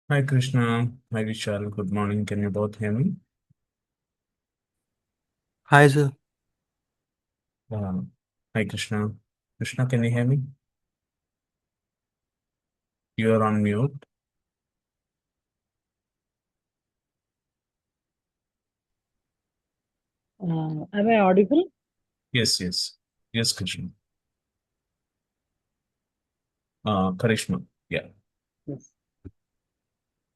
Hi Krishna, hi Vishal, good morning. Can you both hear me? Hi, sir. Um, Hi Krishna. Krishna, can you hear me? You are on mute. Am I audible? Yes, yes. Yes, Krishna. Karishma. Yeah, Yes.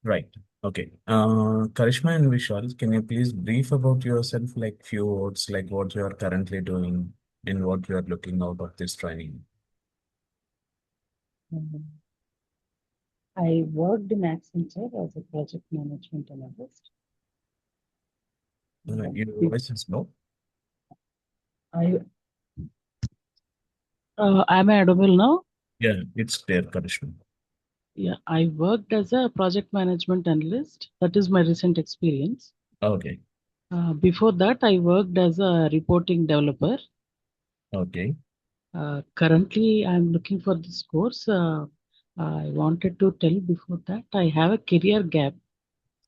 right. Okay. Karishma and Vishal, can you please brief about yourself, like few words, like what you are currently doing and what you are looking out of this training? Um, I worked in Accenture as a project management analyst. Your Be- voice is low. I Am I audible now? Yeah, it's clear, Karishma. Yeah, I worked as a project management analyst. That is my recent experience. Okay, Before that, I worked as a reporting developer. okay. Currently, I'm looking for this course. I wanted to tell before that I have a career gap.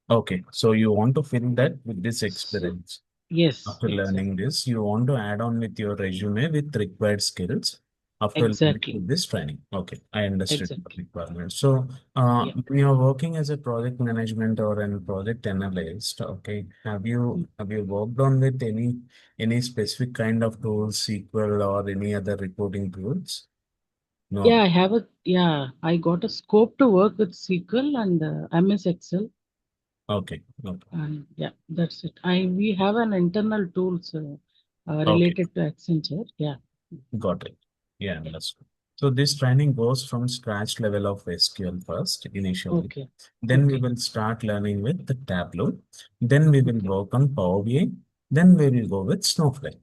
Okay, so you want to fill that with this So, experience. yes, After learning exactly. this, you want to add on with your resume with required skills after learning Exactly. this training. Okay, I understood the Exactly. requirement. So, Yeah. when you're working as a project management or a project analyst, okay, have you worked on with any specific kind of tools, SQL or any other reporting tools? No. I got a scope to work with SQL and MS Excel. Okay. Okay. And yeah, that's it. We have an internal tools Okay. related to Accenture. Yeah. Got it. Yeah, Yeah. that's good. So this training goes from scratch level of SQL first initially. Okay. Then we Okay. will start learning with the Tableau. Then we will Okay. work on Power BI. Then we will go with Snowflake.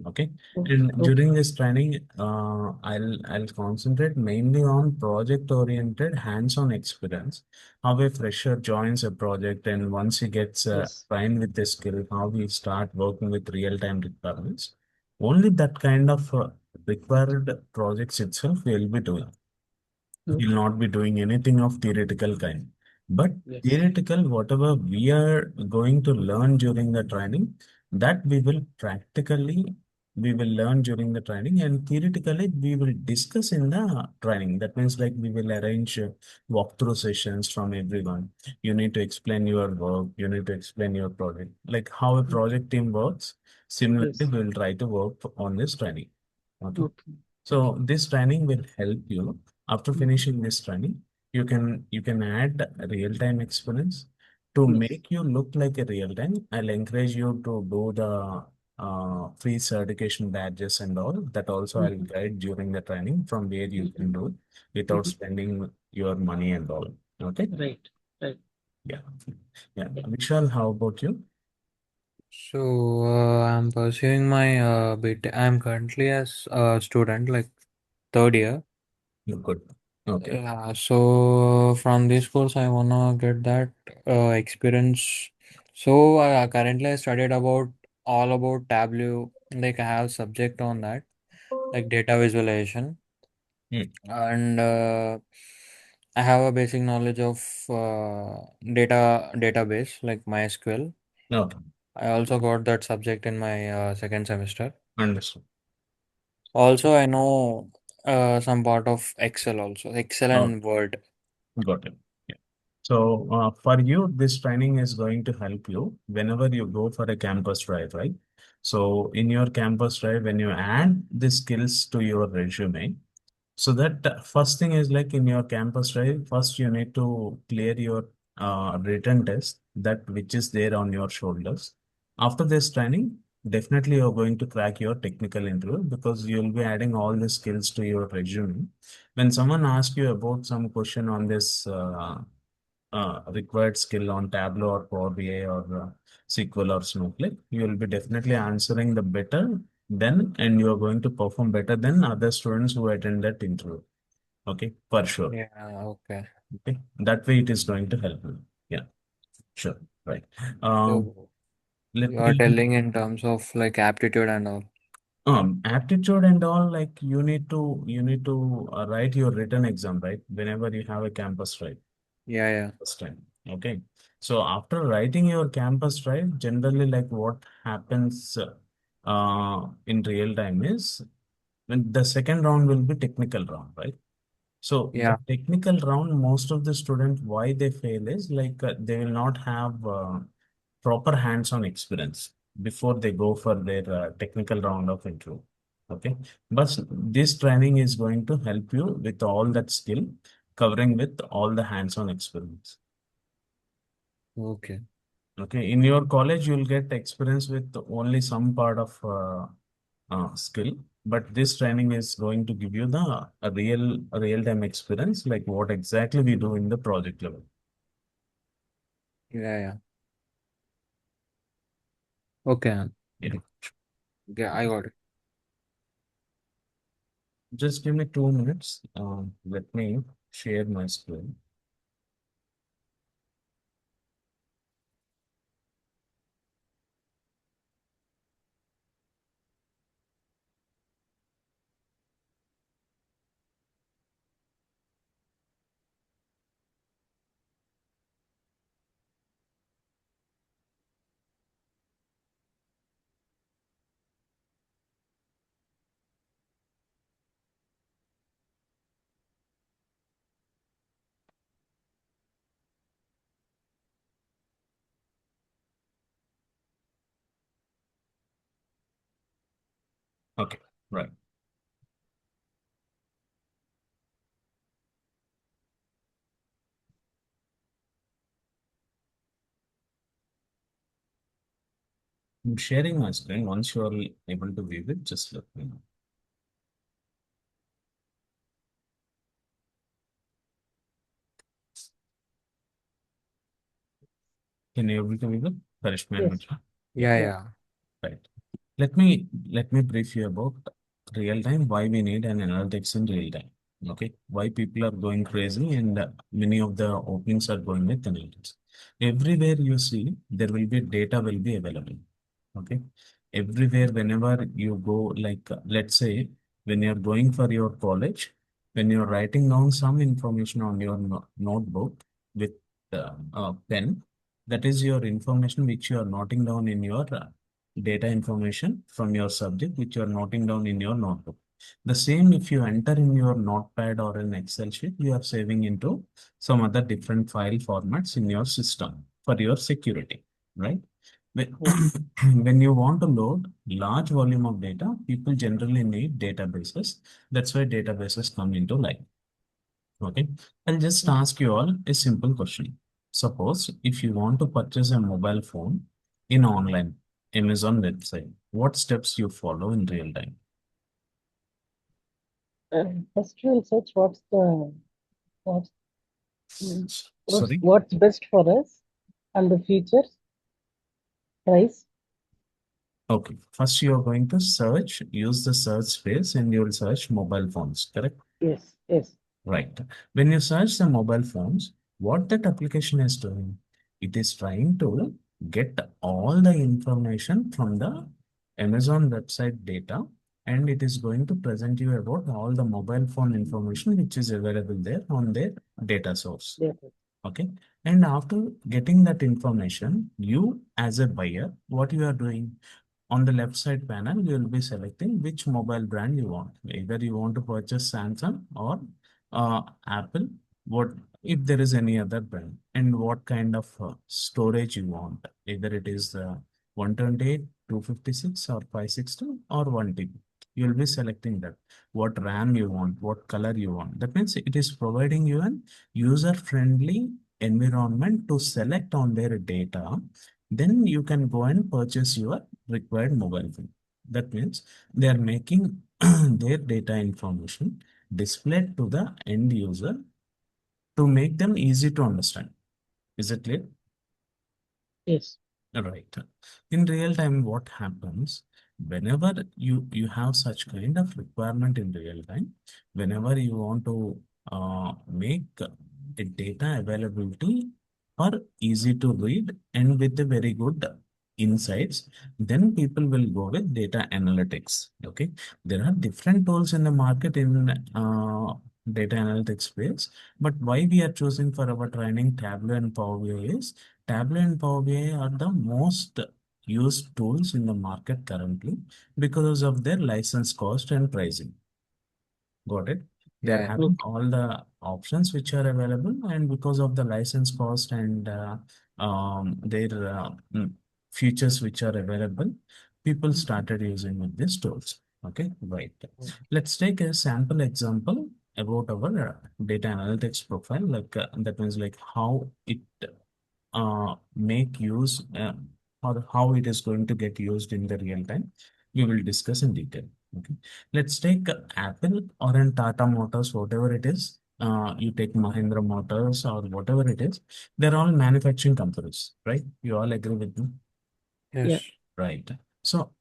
Okay. Okay. And Okay. during this training, I'll concentrate mainly on project-oriented hands-on experience. How a fresher joins a project, and once he gets Yes. trained with the skill, how we start working with real-time requirements. Only that kind of required projects itself we will be doing. We'll Okay. not be doing anything of theoretical kind. But Yes. theoretical, whatever we are going to learn during the training, that we will learn during the training, and theoretically we will discuss in the training. That means like we will arrange walkthrough sessions from everyone. You need to explain your work, you need to explain your project, like how a Okay. project team works. Similarly, Yes. we will try to work on this training. Okay. Okay. So this training will help you. After Mhm. finishing this training, you can add real-time experience to Yes. make you look like a real time. I'll encourage you to do the free certification badges and all. That also I'll Mhm. guide during the training from where you Mhm. can do without Mhm. spending your money and all. Okay. Right. Right. Yeah. Yeah. Yeah. Vishal, how about you? I'm pursuing my BT. I'm currently as a student, like third year. You're good. Okay. From this course, I wanna get that experience. Currently I studied about all about Tableau. Like I have subject on that, like data visualization, Hmm. and I have a basic knowledge of database like MySQL. Okay. I also got that subject in my second semester. Understood. Also, I know some part of Excel also, Excel Okay. and Word. Got it. Yeah. So for you, this training is going to help you whenever you go for a campus drive, right? So in your campus drive, when you add the skills to your resume, so that first thing is like in your campus drive, first you need to clear your written test that which is there on your shoulders. After this training, definitely you're going to crack your technical interview because you'll be adding all the skills to your resume. When someone asks you about some question on this required skill on Tableau or Power BI or SQL or Snowflake, you will be definitely answering the better then, and you are going to perform better than other students who attend that interview. Okay, for sure. Yeah, okay. Okay, that way it is going to help you. Yeah, sure. Right. Um, So let you are me telling in terms of like aptitude and all. aptitude and all, like you need to write your written exam, right? Whenever you have a campus, right? Yeah, yeah. First time. Okay. So after writing your campus drive, generally like what happens in real time is when the second round will be technical round, right? So the Yeah. technical round, most of the students, why they fail is like they will not have proper hands-on experience before they go for their technical round of interview. Okay, but this training is going to help you with all that skill, covering with all the hands-on experience. Okay. Okay, in your college, you'll get experience with only some part of skill, but this training is going to give you the real-time experience, like what exactly we do in the project level. Yeah, yeah. Okay. Yeah. Yeah, I got it. Just give me 2 minutes. Let me share my screen. Okay, right. I'm sharing my screen. Once you are able to view it, just let me know. Can you able to view it? Karishma and Yes. Mitra? Yeah, Yeah, Yes. yeah. right. Let me brief you about real time, why we need an analytics in real time. Okay, why people are going crazy and many of the openings are going with analytics. Everywhere you see, there will be data will be available. Okay, everywhere whenever you go, like let's say when you're going for your college, when you're writing down some information on your notebook with pen, that is your information which you are noting down in your data information from your subject, which you are noting down in your notebook. The same if you enter in your notepad or an Excel sheet, you are saving into some other different file formats in your system for your security, right? When, Yes. when you want to load large volume of data, people generally need databases. That's why databases come into life. Okay, I'll just Yes. ask you all a simple question. Suppose if you want to purchase a mobile phone in online Amazon website, what steps you follow in real time? First, we'll search what's mm, Sorry? what's best for us and the features, price. Okay, first you are going to search, use the search space and you will search mobile phones, correct? Yes. Yes. Right. When you search the mobile phones, what that application is doing, it is trying to get all the information from the Amazon website data, and it is going to present you about all the mobile phone information which is available there on their data source. Yes. Okay. And after getting that information, you as a buyer, what you are doing? On the left side panel, you will be selecting which mobile brand you want. Either you want to purchase Samsung or Apple, what if there is any other brand, and what kind of storage you want. Either it is 128, 256 or 560 or 1 TB. You will be selecting that. What RAM you want, what color you want. That means it is providing you an user-friendly environment to select on their data. Then you can go and purchase your required mobile phone. That means they are making their data information displayed to the end user to make them easy to understand. Is it clear? Yes. Right. In real time, what happens whenever you have such kind of requirement in real time, whenever you want to make a data availability or easy to read and with a very good insights, then people will go with data analytics. Okay, there are different tools in the market in data analytics space. But why we are choosing for our training Tableau and Power BI is Tableau and Power BI are the most used tools in the market currently because of their license cost and pricing. Got it? They're Yeah. having Okay. all the options which are available, and because of the license cost and their features which are available, people started using with these tools. Okay, right. Let's take a sample example about our data analytics profile, like that means like how it make use or how it is going to get used in the real time. We will discuss in detail. Okay, let's take Apple or in Tata Motors, whatever it is. You take Mahindra Motors or whatever it is. They're all manufacturing companies, right? You all agree with me, Yeah. Yes. right? So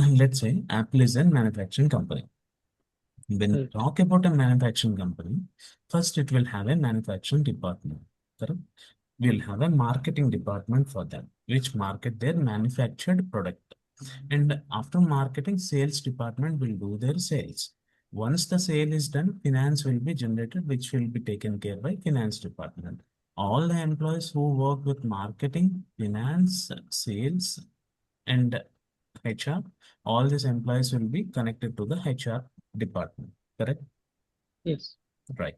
let's say Apple is a manufacturing company. When we Right. talk about a manufacturing company, first it will have a manufacturing department. Correct? We'll have a marketing department for them, which market their manufactured product. And after marketing, sales department will do their sales. Once the sale is done, finance will be generated, which will be taken care by finance department. All the employees who work with marketing, finance, sales, and HR, all these employees will be connected to the HR department. Correct? Yes. Right.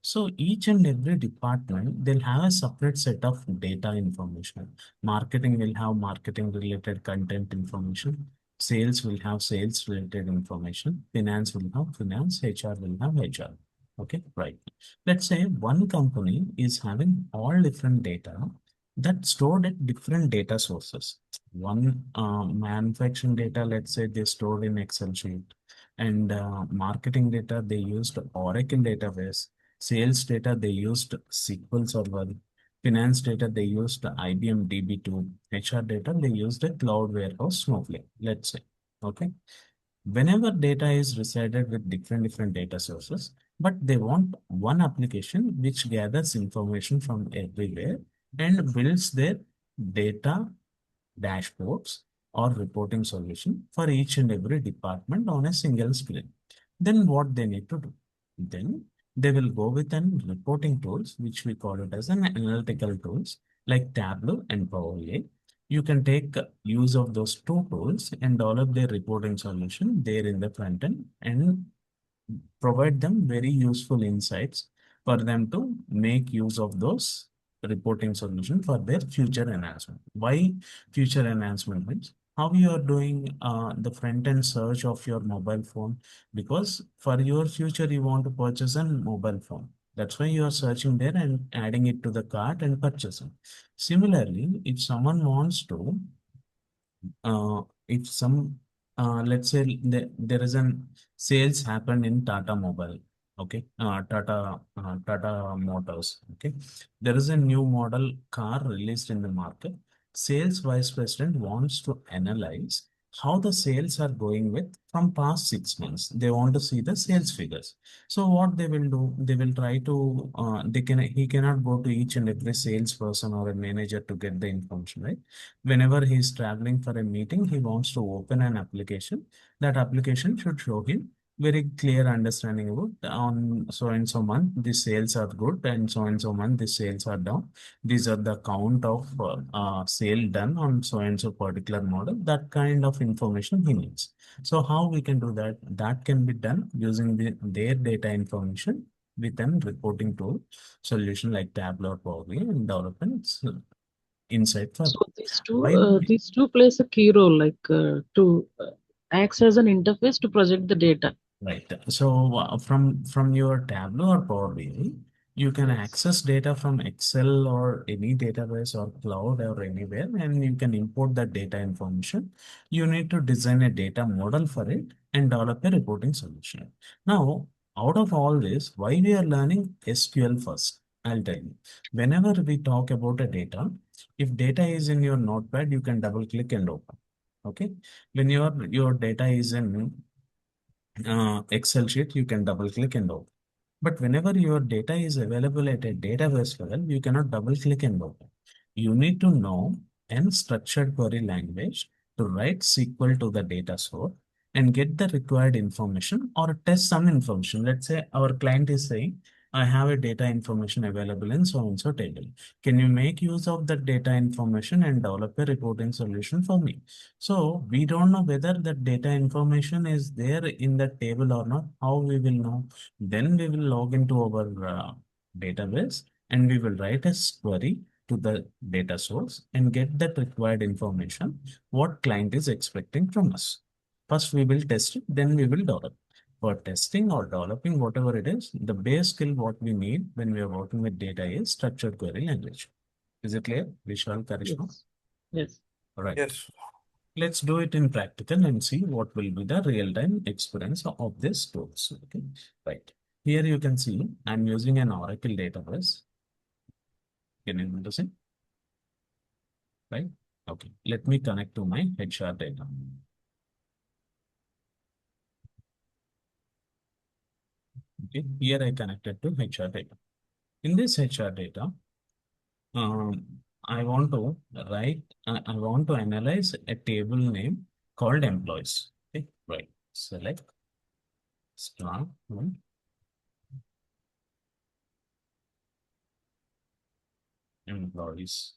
So each and every department, they'll have a separate set of data information. Marketing will have marketing related content information. Sales will have sales related information. Finance will have finance. HR will have HR. Okay, right. Let's say one company is having all different data that stored at different data sources. One manufacturing data, let's say they stored in Excel sheet, and marketing data they used Oracle database, sales data they used SQL Server, finance data they used IBM DB2, HR data they used a cloud warehouse Snowflake, let's say. Okay, whenever data is resided with different data sources, but they want one application which gathers information from everywhere and builds their data dashboards or reporting solution for each and every department on a single screen. Then what they need to do? Then they will go with an reporting tools, which we call it as an analytical tools like Tableau and Power BI. You can take use of those two tools and develop their reporting solution there in the front end and provide them very useful insights for them to make use of those reporting solution for their future enhancement. Why future enhancement means how you are doing the front end search of your mobile phone, because for your future you want to purchase a mobile phone. That's why you are searching there and adding it to the cart and purchasing. Similarly, if someone wants to if some let's say there is an sales happened in Tata Mobile, okay, Tata Motors, okay, there is a new model car released in the market. Sales vice president wants to analyze how the sales are going with from past 6 months. They want to see the sales figures. So what they will do, they will try to he cannot go to each and every salesperson or a manager to get the information, right? Whenever he is traveling for a meeting, he wants to open an application. That application should show him very clear understanding about on so and so month the sales are good and so month the sales are down. These are the count of sale done on so and so particular model. That kind of information he needs. So how we can do that? That can be done using their data information with an reporting tool solution like Tableau or Power BI and development insight for So them. Why? these two plays a key role, like to acts as an interface to project the data. Right. So from your Tableau or Power BI, you can Yes. access data from Excel or any database or cloud or anywhere, and you can import that data information. You need to design a data model for it and develop a reporting solution. Now, out of all this, why we are learning SQL first? I'll tell you. Whenever we talk about a data, if data is in your notepad, you can double click and open. Okay. When your data is in Excel sheet, you can double click and open. But whenever your data is available at a database level, you cannot double click and open. You need to know an structured query language to write SQL to the data source and get the required information or test some information. Let's say our client is saying, I have a data information available in so and so table. Can you make use of that data information and develop a reporting solution for me? So we don't know whether that data information is there in that table or not. How we will know? Then we will log into our database and we will write a query to the data source and get that required information what client is expecting from us. First, we will test it, then we will develop. For testing or developing, whatever it is, the base skill what we need when we are working with data is structured query language. Is it clear, Vishal, Karishma? Yes. Yes. All right. Yes. Let's do it in practical and see what will be the real-time experience of this tools. Okay, right. Here you can see I'm using an Oracle database. Can you notice it? Right? Okay. Let me connect to my HR data. Okay. Here I connected to HR data. In this HR data, I want to I want to analyze a table name called employees. Okay. Right. Select star one employees.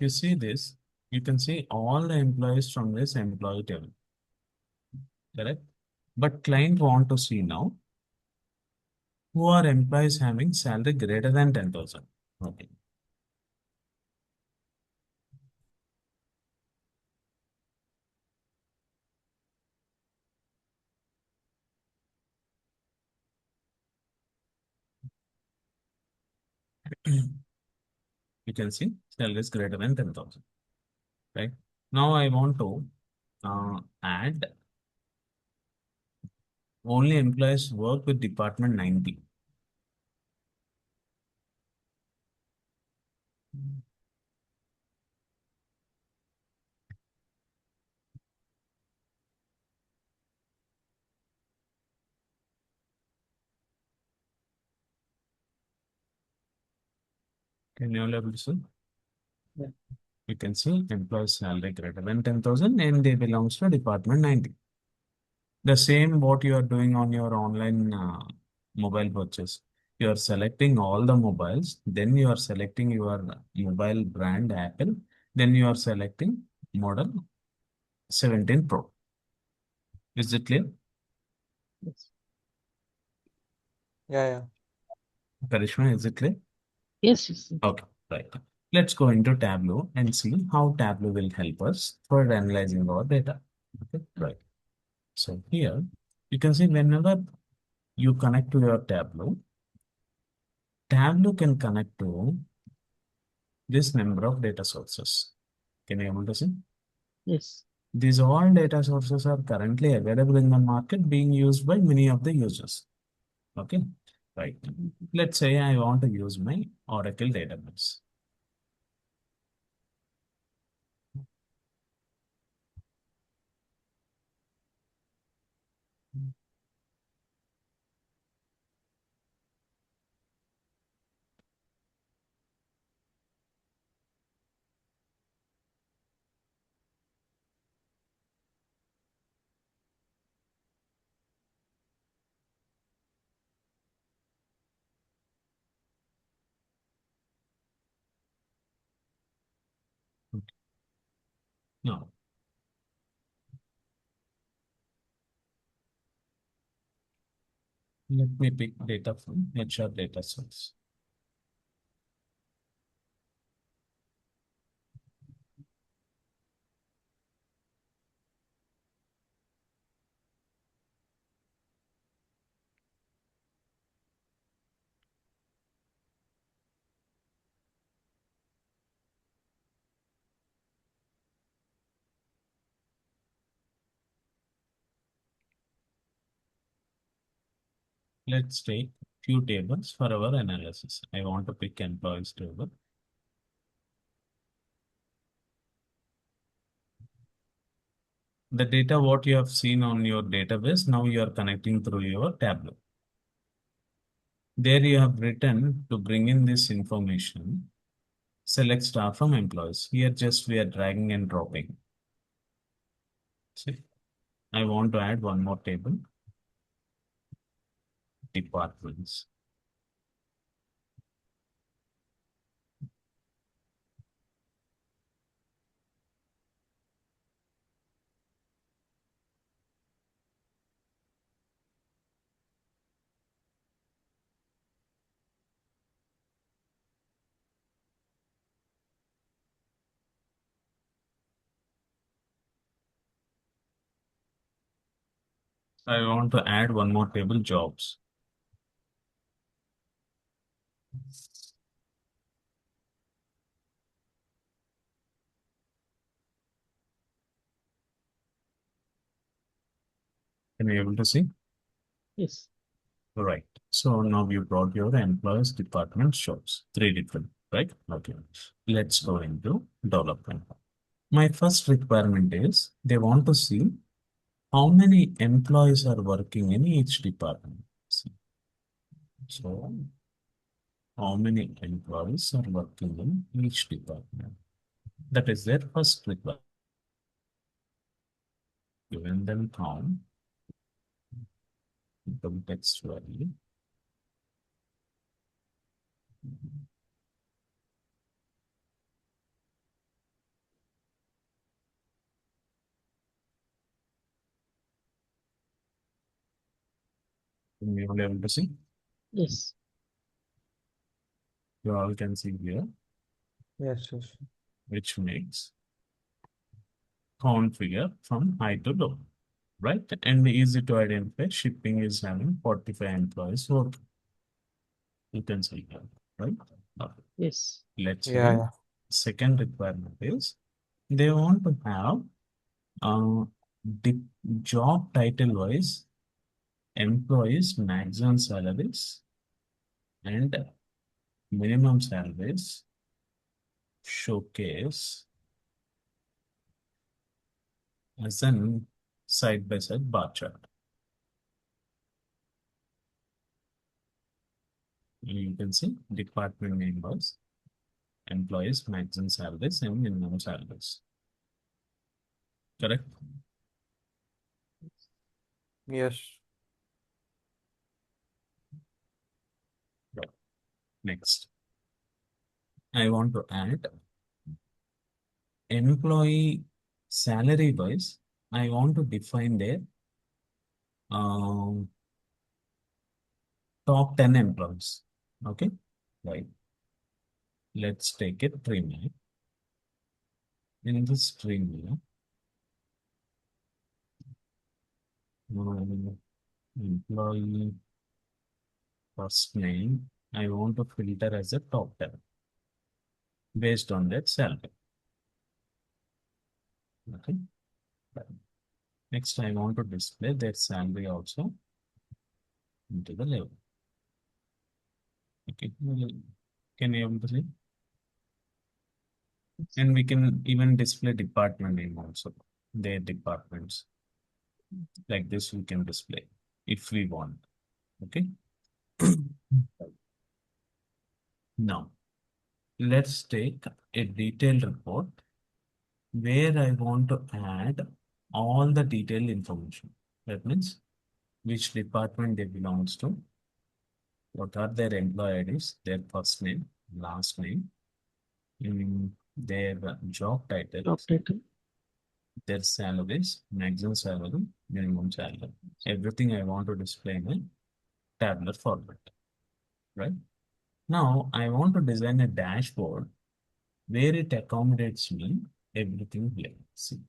You see this, you can see all the employees from this employee table, correct? But client want to see now who are employees having salary greater than 10,000. Okay. You can see salary is greater than 10,000, right? Now I want to add only employees work with department 90. Can you all able to see? Yeah. You can see employees salary greater than 10,000 and they belongs to department 90. The same what you are doing on your online mobile purchase. You are selecting all the mobiles, then you are selecting your mobile brand Apple, then you are selecting model 17 Pro. Is it clear? Yes. Yeah. Karishma, is it clear? Yes. Yes. Yes. Okay, right. Let's go into Tableau and see how Tableau will help us for analyzing our data. Okay, right. So here you can see whenever you connect to your Tableau, Tableau can connect to this number of data sources. Can you able to see? Yes. These all data sources are currently available in the market being used by many of the users. Okay, right. Let's say I want to use my Oracle database. Okay. Now, let me pick data from HR data source. Let's take few tables for our analysis. I want to pick employees table. The data what you have seen on your database, now you are connecting through your Tableau. There you have written to bring in this information. Select star from employees. Here just we are dragging and dropping. See, I want to add one more table. Departments. I want to add one more table, jobs. Can you able to see? Yes. Right. So now you brought your employees, department, jobs. Three different, right? Okay. Let's go into development. My first requirement is they want to see how many employees are working in each department. So how many employees are working in each department? That is their first requirement. Given them count, the text value. You will be able to see. Yes. You all can see here, Yes, yes. which makes count figure from high to low, right? And easy to identify. Shipping is having 45 employees working. You can see here, right? Okay. Yes. Let's Yeah, say yeah. second requirement is they want to have uh, the job title wise employees maximum salaries and minimum salaries showcase as an side by side bar chart. You can see department name was employees maximum salaries and minimum salaries. Correct? Yes. Right. Next, I want to add employee salary wise. I want to define their um, top 10 employees. Okay, right. Let's take it premium. In this premium, employee first name, I want to filter as a top 10 based on that salary. Okay. Right. Next, I want to display their salary also into the level. Okay. Can you able to see? And we can even display department name also, their departments. Like this, we can display if we want. Okay. Now, let's take a detailed report where I want to add all the detailed information. That means which department they belongs to, what are their employee IDs, their first name, last name, their job Job titles, title. their salaries, maximum salary, minimum salary. Everything I want to display in a tabular format, right? Now I want to design a dashboard where it accommodates me everything here. See,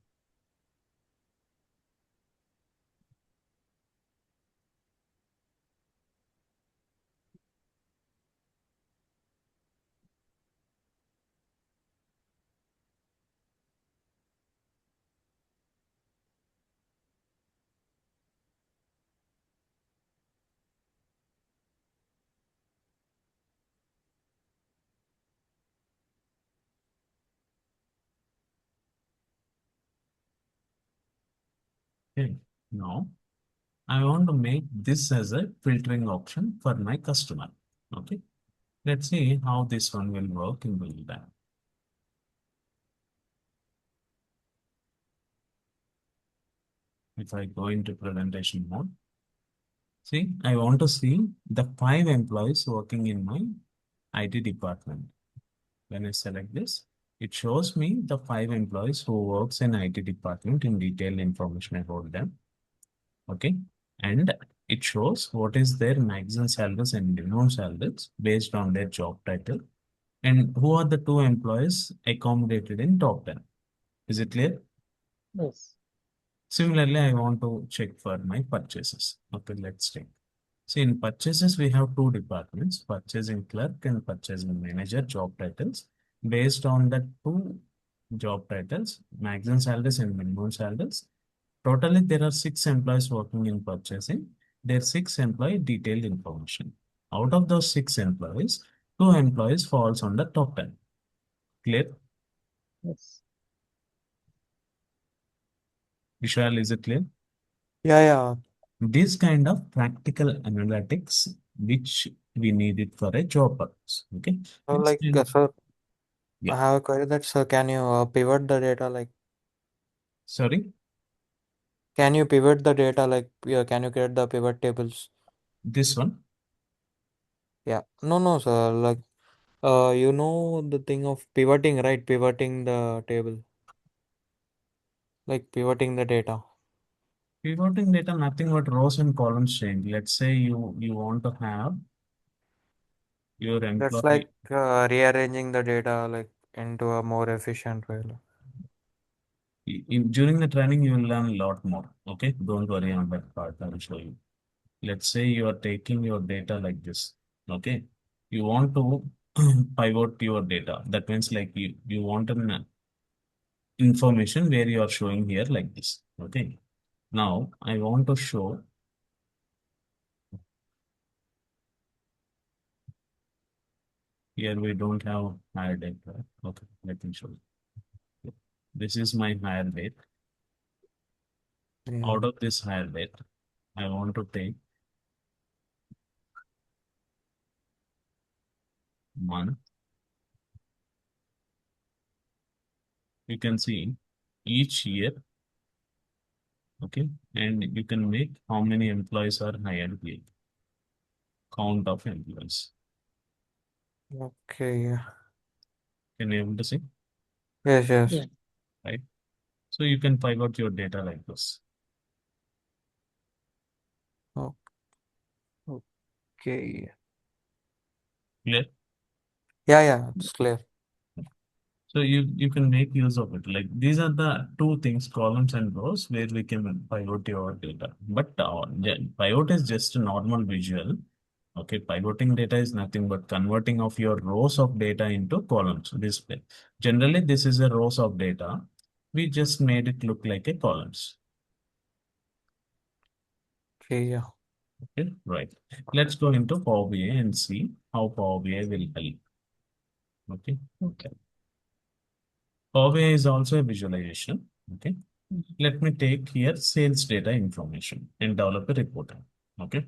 okay. Now I want to make this as a filtering option for my customer. Okay. Let's see how this one will work in real time. If I go into presentation mode, see, I want to see the 5 employees working in my IT department. When I select this, it shows me the 5 employees who works in IT department in detailed information about them. Okay. And it shows what is their maximum salaries and minimum salaries based on their job title and who are the 2 employees accommodated in top 10. Is it clear? Yes. Similarly, I want to check for my purchases. Okay, let's take. See, in purchases, we have 2 departments, purchasing clerk and purchasing manager job titles. Based on the 2 job titles, maximum salaries and minimum salaries, totally there are 6 employees working in purchasing. There are 6 employee detailed information. Out of those 6 employees, 2 employees falls on the top 10. Clear? Yes. Vishal, is it clear? Yeah, yeah. This kind of practical analytics which we need it for a job purpose. Okay. So This like, kind of, sir, yeah. I have a query that, sir, can you pivot the data? Like, Sorry, can you pivot the data? Like, can you create the pivot tables? this one. Yeah. No, no, sir. Like, you know the thing of pivoting, right? Pivoting the table, like pivoting the data. Pivoting data, nothing but rows and columns change. Let's say you want to have your That's employee like rearranging the data like into a more efficient way. during the training, you will learn a lot more. Okay, don't worry on that part. I will show you. Let's say you are taking your data like this. Okay, you want to pivot your data. That means like you want an information where you are showing here like this. Okay. Now I want to show here we don't have higher data. Okay, let me show you. This is my higher weight. Yeah. Out of this higher weight, I want to take month. You can see each year, okay, and you can make how many employees are hired here, count of employees. Okay. Yeah. Can you able to see, Yes. Yes. Yeah. right? So you can pivot your data like this. Oh, okay. Clear? Yeah. Yeah. It's clear. So you can make use of it. Like these are the 2 things, columns and rows, where we can pivot your data. But pivot is just a normal visual. Okay, pivoting data is nothing but converting of your rows of data into columns display. Generally, this is a rows of data. We just made it look like a columns. Okay. Yeah. Okay, right. Let's go into Power BI and see how Power BI will help. Okay. Okay. Power BI is also a visualization. Okay. Mhm. Let me take here sales data information and develop a report. Okay.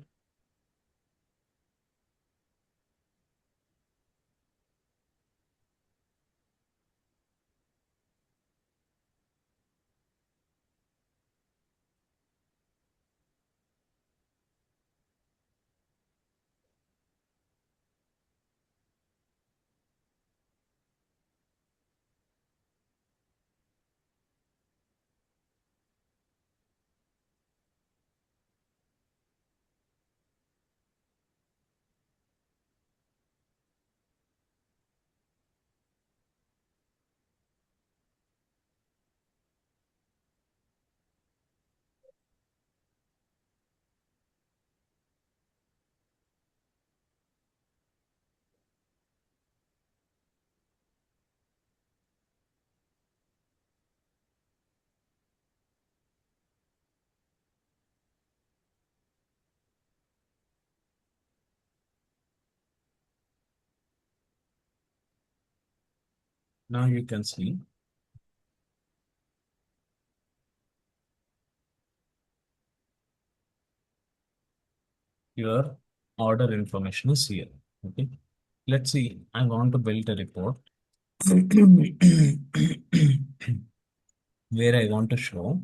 Now you can see your order information is here. Okay. Let's see. I want to build a report where I want to show,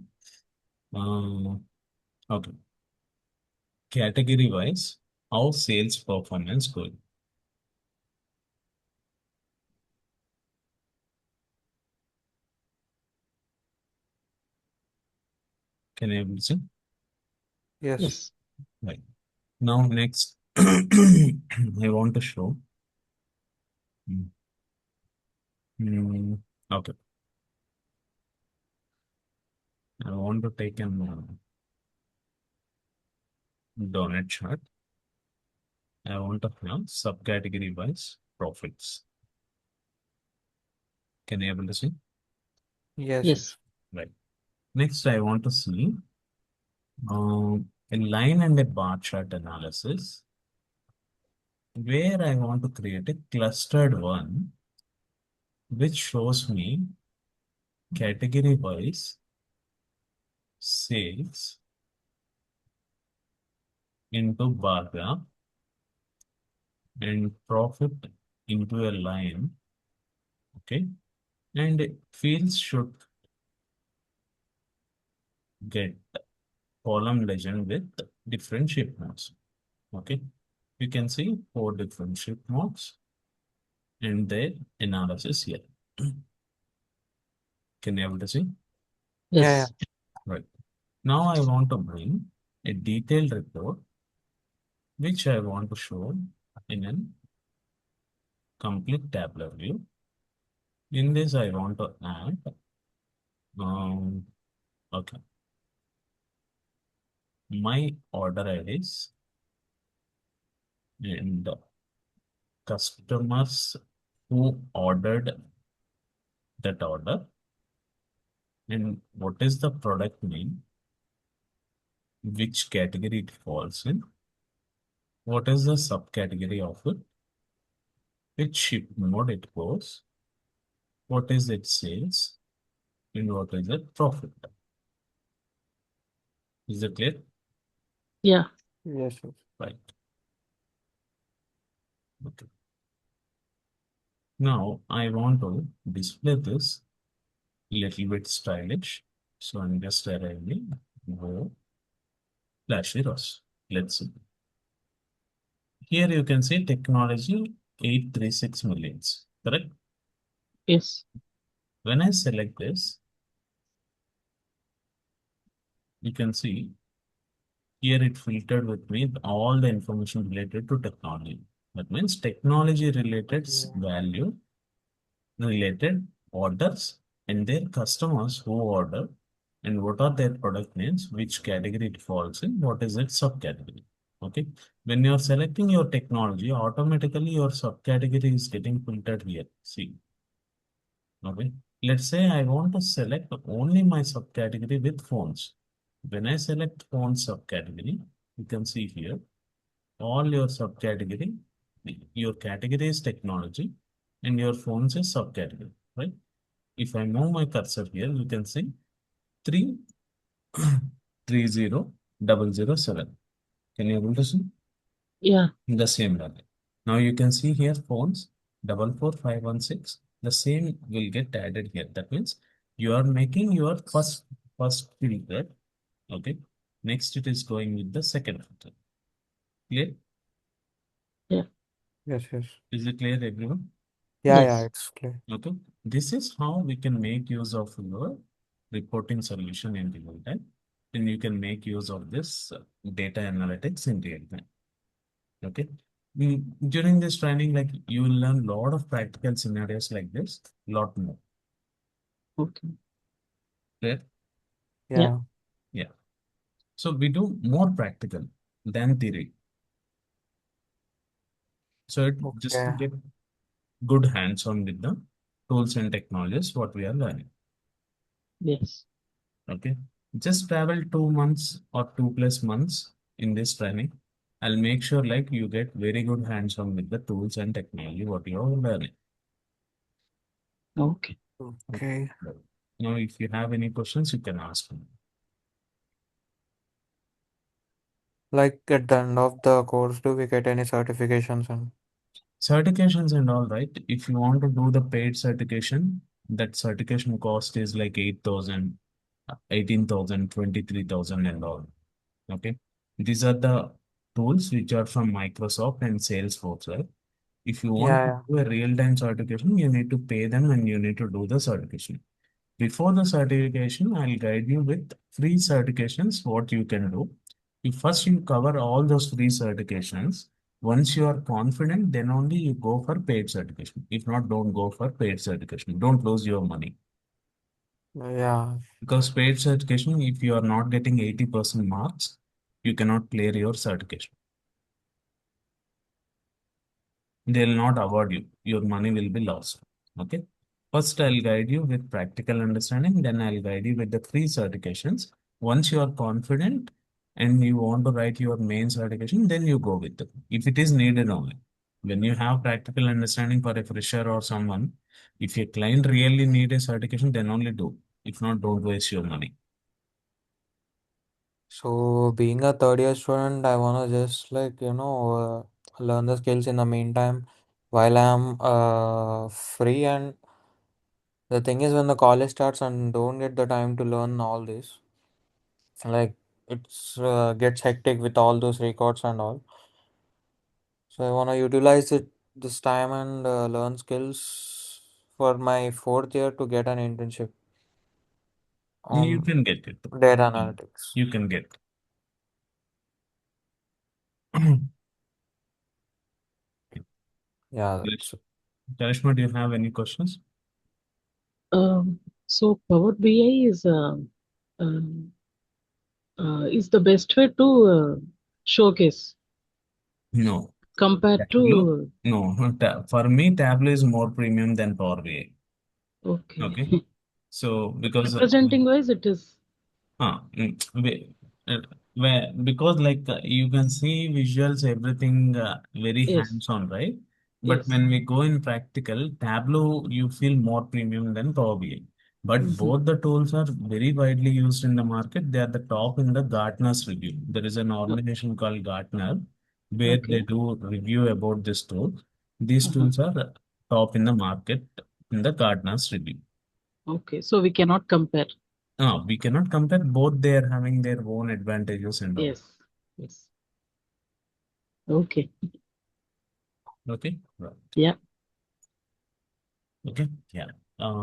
okay, category wise, how sales performance going. Can you able to see? Yes. Yes. Right. Now, next, I want to show. Mm, okay. I want to take an donut chart. I want to have subcategory wise profits. Can you able to see? Yes. Yes. Right. Next, I want to see a line and a bar chart analysis where I want to create a clustered one which shows me category wise sales into bar graph and profit into a line. Okay. And fields should get column legend with different shape modes. Okay. You can see 4 different shape modes and their analysis here. Can you able to see? Yeah. Yes. Right. Now I want to bring a detailed report which I want to show in a complete tabular view. In this, I want to add, okay, my order IDs and customers who ordered that order and what is the product name, which category it falls in, what is the subcategory of it, which ship mode it goes, what is its sales, and what is its profit. Is it clear? Yeah. Yes. Yes. Right. Okay. Now I want to display this little bit stylish. So I'm just arriving go flashy rose. Let's see. Here you can see technology 836 millions, correct? Yes. When I select this, you can see here it filtered with me all the information related to technology. That means technology related value related orders and their customers who order and what are their product names, which category it falls in, what is its subcategory. Okay. When you're selecting your technology, automatically your subcategory is getting filtered here. See. Okay. Let's say I want to select only my subcategory with phones. When I select phone subcategory, you can see here all your subcategory, your category is technology and your phones is subcategory, right? If I move my cursor here, you can see 3 30007. Can you able to see? Yeah. In the same level. Now you can see here phones 44516. The same will get added here. That means you are making your first filter. Okay. Next it is going with the second filter. Clear? Yeah. Yes. Yes. Is it clear, everyone? Yeah. Yeah. Yes. It's clear. Okay. This is how we can make use of your reporting solution in real time. And you can make use of this data analytics in real time. Okay. During this training, like you will learn a lot of practical scenarios like this, lot more. Okay. Clear? Yeah. Yeah. Yeah. So we do more practical than theory. So it just to Okay. get good hands-on with the tools and technologies what we are learning. Yes. Okay. Just travel 2 months or 2+ months in this training. I'll make sure like you get very good hands-on with the tools and technology what you are learning. Okay. Okay. Now, if you have any questions, you can ask me. Like at the end of the course, do we get any certifications and Certifications and all, right? If you want to do the paid certification, that certification cost is like 8,000, 18,000, 23,000, and all. Okay. These are the tools which are from Microsoft and Salesforce, right? If you want yeah, to yeah. do a real-time certification, you need to pay them and you need to do the certification. Before the certification, I'll guide you with free certifications, what you can do. If first you cover all those free certifications, once you are confident, then only you go for paid certification. If not, don't go for paid certification. Don't lose your money. Yeah. Because paid certification, if you are not getting 80% marks, you cannot clear your certification. They'll not award you. Your money will be lost. Okay. First, I'll guide you with practical understanding, then I'll guide you with the free certifications. Once you are confident and you want to write your main certification, then you go with it. If it is needed only. When you have practical understanding for a fresher or someone, if your client really need a certification, then only do. If not, don't waste your money. So being a third year student, I wanna just learn the skills in the meantime while I'm free. And the thing is, when the college starts and don't get the time to learn all this, like it's gets hectic with all those records and all. So I wanna utilize this time and learn skills for my fourth year to get an internship You on can get it. data analytics. You can get. Yeah, Yes. that's Karishma, do you have any questions? So Power BI um, is the best way to showcase No. compared Tableau? to No. For me, Tableau is more premium than Power BI. okay. Okay. So, because Representing wise, it is uh, mm, uh, because like you can see visuals, everything very yes, hands-on, right? But yes. when we go in practical, Tableau, you feel more premium than Power BI. But Hmm. both the tools are very widely used in the market. They are the top in the Gartner's review. There is an organization called Gartner where they Okay. do review about this tool. These Uh-huh. tools are top in the market in the Gartner's review. Okay. So we cannot compare. No, we cannot compare both. They are having their own advantages and all. Yes. Yes. Okay. Okay, right. Yeah. Okay, yeah.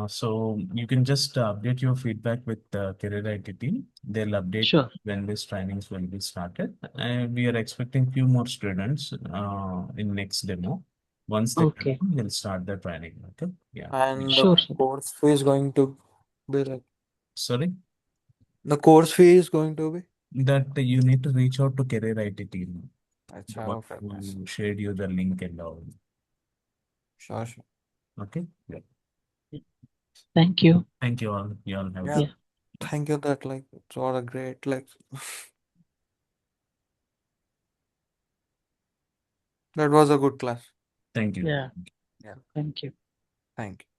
So you can just update your feedback with the Career IT team. They'll update Sure. when these trainings will be started. And we are expecting few more students in next demo. Once they come, Okay. we'll start the training. Okay, yeah. and the Sure. course fee is going to be like Sorry, the course fee is going to be. that you need to reach out to Career IT team. Acha, What okay, nice. who shared you the link and all. Sure, sure. Okay, yeah. Thank you. Thank you all. You all have a Yeah, good. Yeah. thank you. That like it's all a great like that was a good class. Thank you. Yeah. Yeah, Thank you. thank you.